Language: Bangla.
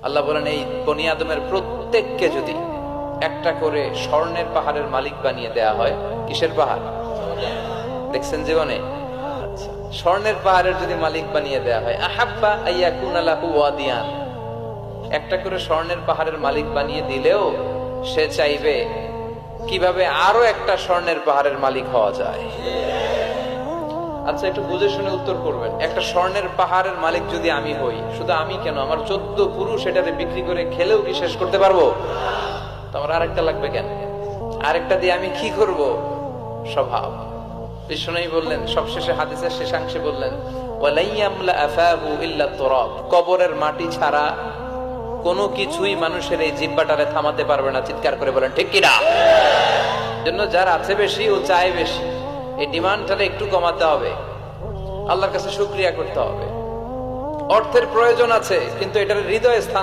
আল্লাহ বলেন এই বনি আদমের প্রত্যেককে যদি একটা করে স্বর্ণের পাহাড়ের মালিক বানিয়ে দেয়া হয়। কিসের পাহাড় দেখছেন জীবনে? স্বর্ণের পাহাড়ের যদি মালিক বানিয়ে দেয়া হয়, আহাব্বা আইয়াকুনা লাহু ওয়াদিয়ান, একটা করে স্বর্ণের পাহাড়ের মালিক বানিয়ে দিলেও সে চাইবে কিভাবে আরো একটা স্বর্ণের পাহাড়ের মালিক হওয়া যায়। আচ্ছা, একটু বুঝে শুনে উত্তর করবেন। একটা স্বর্ণের পাহাড়ের মালিক যদি আমি হই, শুধু আমি কেন, আমার 14 পুরুষ এটাতে বিক্রি করে খেলেও কি শেষ করতে পারবো? তো আমার আরেকটা লাগবে কেন? আরেকটা দিয়ে আমি কি করব? স্বভাব। বিষ্ণুই বললেন সবশেষে হাদিসের শেষাংশে বললেন, ওয়ালাইয়ামলা আফাহু ইল্লা তুরাব, কবরের মাটি ছাড়া কোনো কিছুই মানুষের এই জিহ্বাটারে থামাতে পারবে না। চিৎকার করে বলেন ঠিক কিনা? জন্য যার আছে বেশি ও চায় বেশি, এই ডিমান্ডটা একটু কমাতে হবে, আল্লাহর কাছে শুকরিয়া করতে হবে। অর্থের প্রয়োজন আছে, কিন্তু এটার হৃদয়ে স্থান